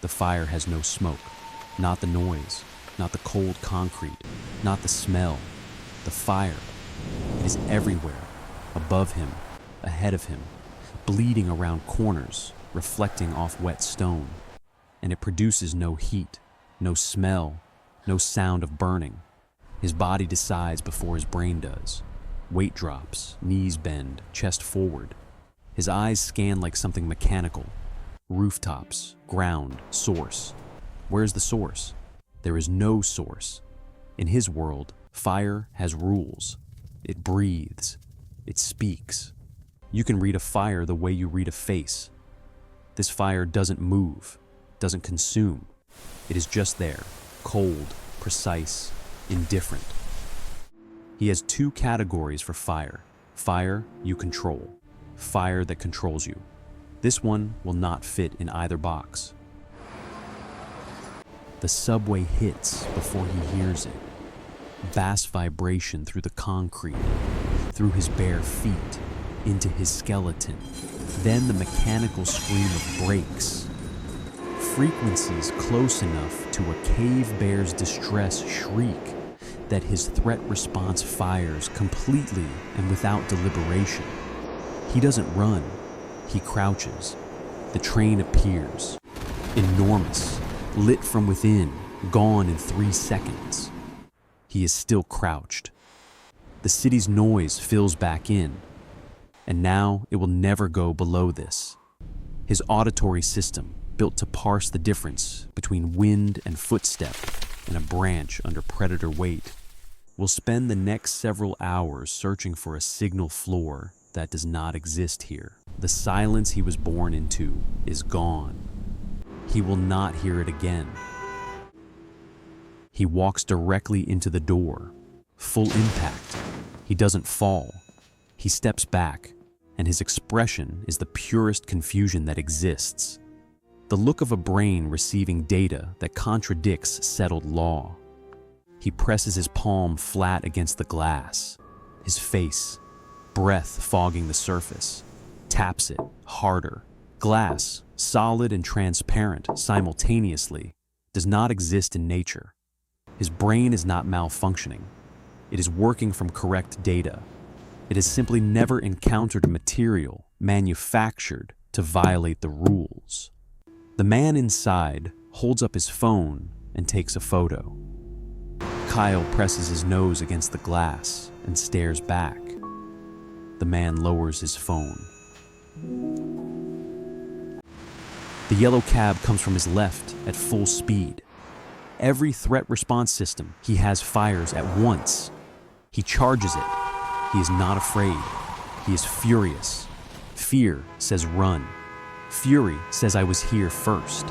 The fire has no smoke, not the noise, not the cold concrete, not the smell. The fire, it is everywhere, above him, ahead of him, bleeding around corners, reflecting off wet stone. And it produces no heat, no smell, no sound of burning. His body decides before his brain does. Weight drops, knees bend, chest forward. His eyes scan like something mechanical. Rooftops, ground, source. Where's the source? There is no source. In his world, fire has rules. It breathes. It speaks. You can read a fire the way you read a face. This fire doesn't move, doesn't consume. It is just there, cold, precise, indifferent. He has two categories for fire. Fire you control. Fire that controls you. This one will not fit in either box. The subway hits before he hears it. Bass vibration through the concrete, through his bare feet, into his skeleton. Then the mechanical scream of brakes. Frequencies close enough to a cave bear's distress shriek that his threat response fires completely and without deliberation. He doesn't run, he crouches. The train appears, enormous, lit from within, gone in 3 seconds. He is still crouched. The city's noise fills back in, and now it will never go below this. His auditory system, built to parse the difference between wind and footstep and a branch under predator weight, will spend the next several hours searching for a signal floor that does not exist here. The silence he was born into is gone. He will not hear it again. He walks directly into the door, full impact. He doesn't fall. He steps back, and his expression is the purest confusion that exists. The look of a brain receiving data that contradicts settled law. He presses his palm flat against the glass, his face, breath fogging the surface, taps it harder. Glass, solid and transparent simultaneously, does not exist in nature. His brain is not malfunctioning. It is working from correct data. It has simply never encountered a material manufactured to violate the rules. The man inside holds up his phone and takes a photo. Kael presses his nose against the glass and stares back. The man lowers his phone. The yellow cab comes from his left at full speed. Every threat response system he has fires at once. He charges it. He is not afraid. He is furious. Fear says run. Fury says I was here first.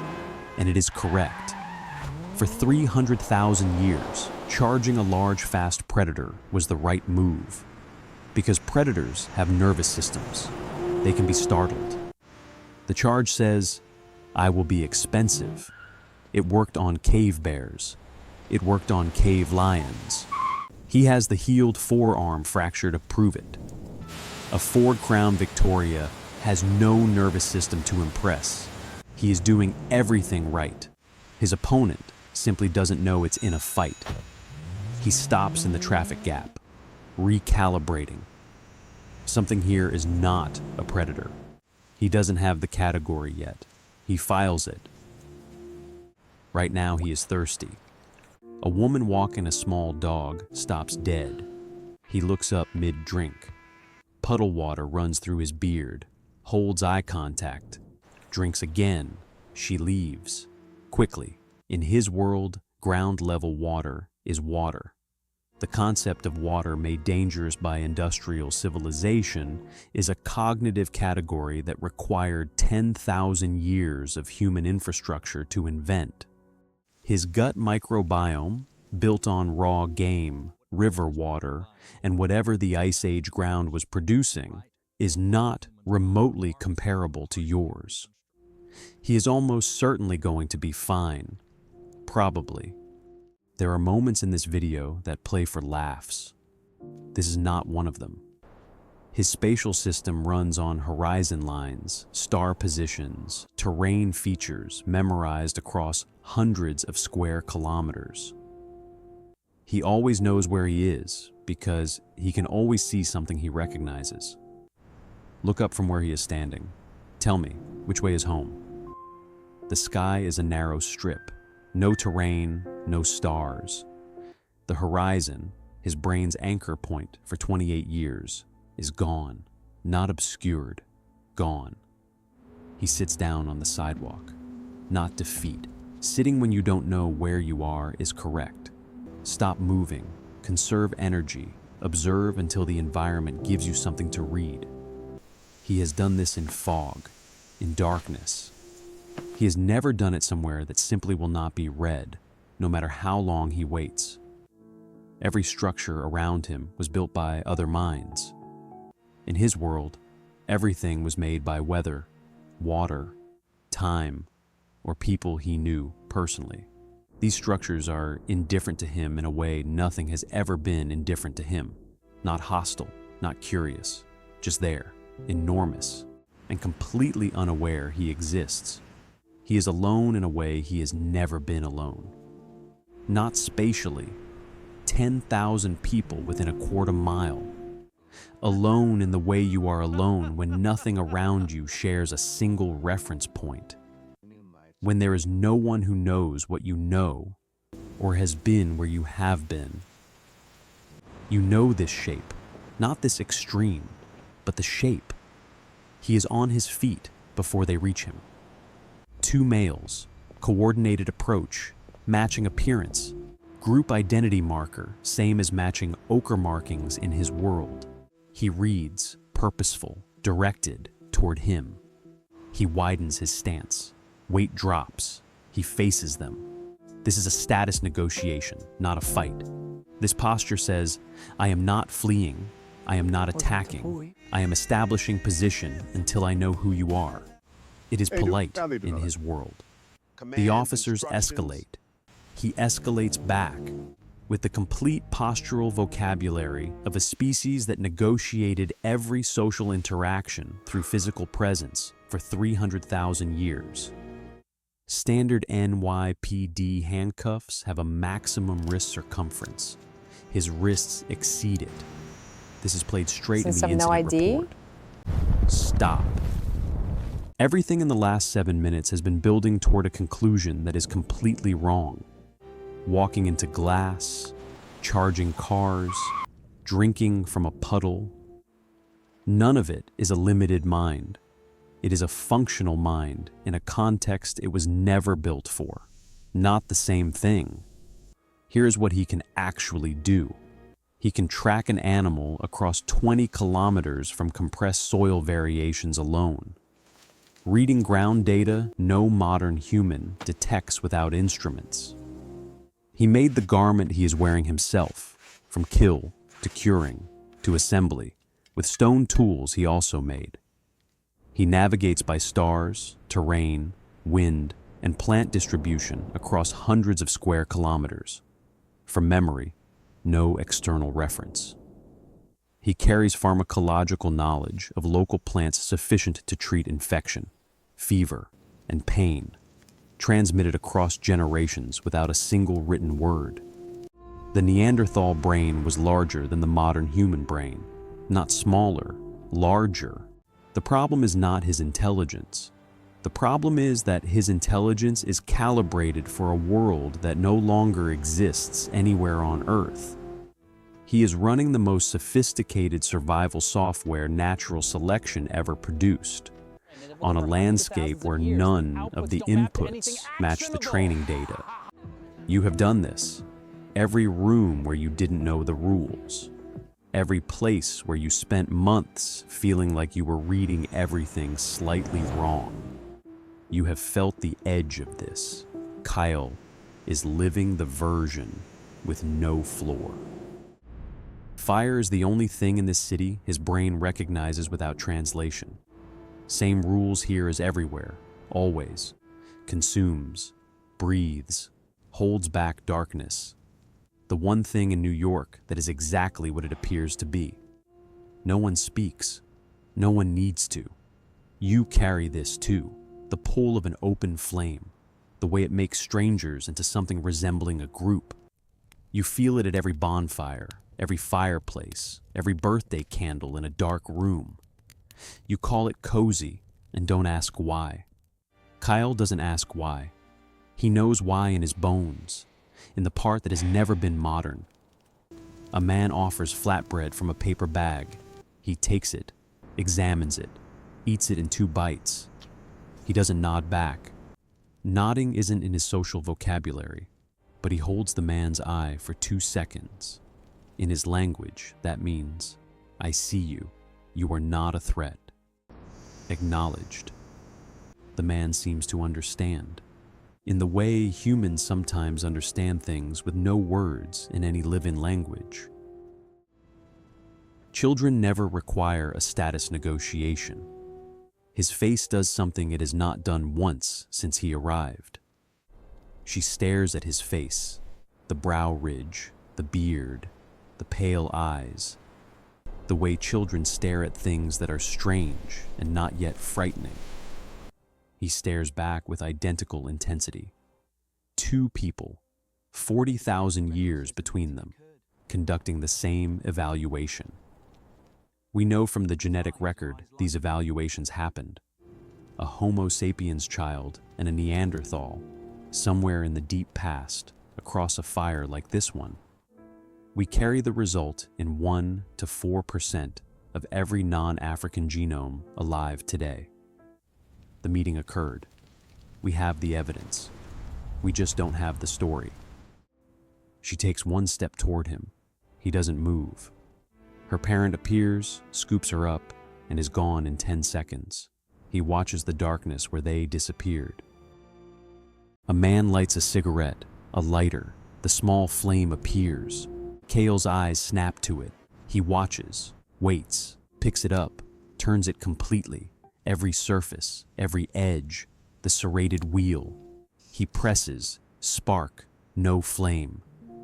And it is correct. For 300,000 years, charging a large, fast predator was the right move. Because predators have nervous systems. They can be startled. The charge says, I will be expensive. It worked on cave bears. It worked on cave lions. He has the healed forearm fracture to prove it. A Ford Crown Victoria has no nervous system to impress. He is doing everything right. His opponent simply doesn't know it's in a fight. He stops in the traffic gap, recalibrating. Something here is not a predator. He doesn't have the category yet. He files it. Right now he is thirsty. A woman walking a small dog stops dead. He looks up mid-drink. Puddle water runs through his beard, holds eye contact, drinks again. She leaves. Quickly. In his world, ground-level water is water. The concept of water made dangerous by industrial civilization is a cognitive category that required 10,000 years of human infrastructure to invent. His gut microbiome, built on raw game, river water, and whatever the Ice Age ground was producing, is not remotely comparable to yours. He is almost certainly going to be fine. Probably. There are moments in this video that play for laughs. This is not one of them. His spatial system runs on horizon lines, star positions, terrain features memorized across hundreds of square kilometers. He always knows where he is because he can always see something he recognizes. Look up from where he is standing. Tell me, which way is home? The sky is a narrow strip. No terrain, no stars. The horizon, his brain's anchor point for 28 years, is gone, not obscured, gone. He sits down on the sidewalk. Not defeat. Sitting when you don't know where you are is correct. Stop moving, conserve energy, observe until the environment gives you something to read. He has done this in fog, in darkness. He has never done it somewhere that simply will not be read, no matter how long he waits. Every structure around him was built by other minds. In his world, everything was made by weather, water, time, or people he knew personally. These structures are indifferent to him in a way nothing has ever been indifferent to him. Not hostile, not curious, just there, enormous, and completely unaware he exists. He is alone in a way he has never been alone. Not spatially, 10,000 people within a quarter mile. Alone in the way you are alone when nothing around you shares a single reference point. When there is no one who knows what you know or has been where you have been. You know this shape, not this extreme, but the shape. He is on his feet before they reach him. Two males, coordinated approach, matching appearance, group identity marker, same as matching ochre markings in his world. He reads, purposeful, directed, toward him. He widens his stance. Weight drops. He faces them. This is a status negotiation, not a fight. This posture says, I am not fleeing. I am not attacking. I am establishing position until I know who you are. It is polite in his world. The officers escalate. He escalates back with the complete postural vocabulary of a species that negotiated every social interaction through physical presence for 300,000 years. Standard NYPD handcuffs have a maximum wrist circumference. His wrists exceed it. This is played straight in the incident report. Stop. Everything in the last 7 minutes has been building toward a conclusion that is completely wrong. Walking into glass, charging cars, drinking from a puddle. None of it is a limited mind. It is a functional mind in a context it was never built for. Not the same thing. Here's what he can actually do. He can track an animal across 20 kilometers from compressed soil variations alone. Reading ground data no modern human detects without instruments. He made the garment he is wearing himself, from kill to curing to assembly, with stone tools he also made. He navigates by stars, terrain, wind, and plant distribution across hundreds of square kilometers. From memory, no external reference. He carries pharmacological knowledge of local plants sufficient to treat infection, fever, and pain, transmitted across generations without a single written word. The Neanderthal brain was larger than the modern human brain, not smaller, larger. The problem is not his intelligence. The problem is that his intelligence is calibrated for a world that no longer exists anywhere on Earth. He is running the most sophisticated survival software natural selection ever produced, on a landscape where none of the inputs match the training data. You have done this. Every room where you didn't know the rules. Every place where you spent months feeling like you were reading everything slightly wrong. You have felt the edge of this. Kael is living the version with no floor. Fire is the only thing in this city his brain recognizes without translation. Same rules here as everywhere, always. Consumes, breathes, holds back darkness. The one thing in New York that is exactly what it appears to be. No one speaks. No one needs to. You carry this too, the pull of an open flame, the way it makes strangers into something resembling a group. You feel it at every bonfire, every fireplace, every birthday candle in a dark room. You call it cozy and don't ask why. Kael doesn't ask why. He knows why in his bones, in the part that has never been modern. A man offers flatbread from a paper bag. He takes it, examines it, eats it in 2 bites. He doesn't nod back. Nodding isn't in his social vocabulary, but he holds the man's eye for 2 seconds. In his language, that means, I see you. You are not a threat. Acknowledged. The man seems to understand, in the way humans sometimes understand things with no words in any living language. Children never require a status negotiation. His face does something it has not done once since he arrived. She stares at his face, the brow ridge, the beard, the pale eyes, the way children stare at things that are strange and not yet frightening. He stares back with identical intensity. 2 people, 40,000 years between them, conducting the same evaluation. We know from the genetic record these evaluations happened. A Homo sapiens child and a Neanderthal, somewhere in the deep past, across a fire like this one. We carry the result in 1 to 4% of every non-African genome alive today. The meeting occurred. We have the evidence. We just don't have the story. She takes 1 step toward him. He doesn't move. Her parent appears, scoops her up, and is gone in 10 seconds. He watches the darkness where they disappeared. A man lights a cigarette, a lighter. The small flame appears. Kael's eyes snap to it. He watches, waits, picks it up, turns it completely. Every surface, every edge, the serrated wheel. He presses, spark, no flame.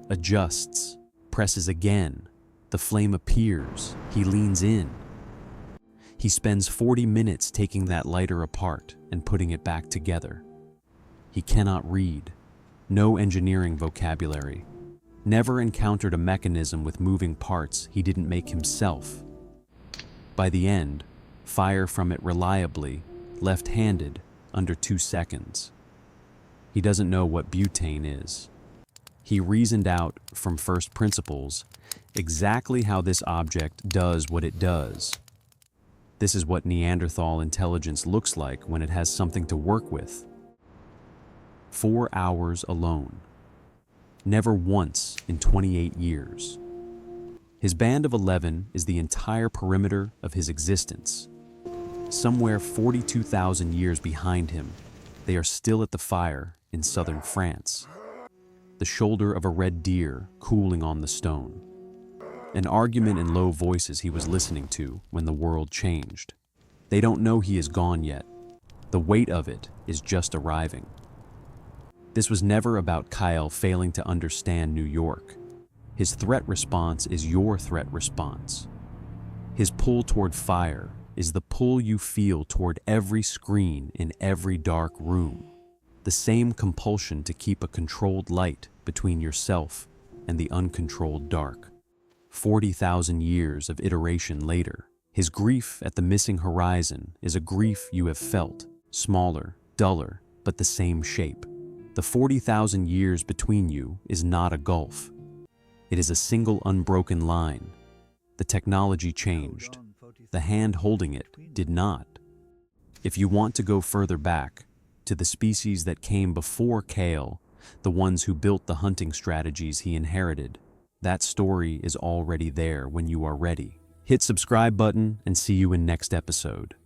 Adjusts, presses again. The flame appears. He leans in. He spends 40 minutes taking that lighter apart and putting it back together. He cannot read. No engineering vocabulary. Never encountered a mechanism with moving parts he didn't make himself. By the end, fire from it reliably, left-handed, under 2 seconds. He doesn't know what butane is. He reasoned out, from first principles, exactly how this object does what it does. This is what Neanderthal intelligence looks like when it has something to work with. 4 hours alone. Never once in 28 years. His band of 11 is the entire perimeter of his existence. Somewhere 42,000 years behind him, they are still at the fire in southern France. The shoulder of a red deer cooling on the stone. An argument in low voices he was listening to when the world changed. They don't know he is gone yet. The weight of it is just arriving. This was never about Kael failing to understand New York. His threat response is your threat response. His pull toward fire is the pull you feel toward every screen in every dark room. The same compulsion to keep a controlled light between yourself and the uncontrolled dark. 40,000 years of iteration later, his grief at the missing horizon is a grief you have felt, smaller, duller, but the same shape. The 40,000 years between you is not a gulf. It is a single unbroken line. The technology changed. The hand holding it did not. If you want to go further back, to the species that came before Kael, the ones who built the hunting strategies he inherited, that story is already there when you are ready. Hit subscribe button and see you in next episode.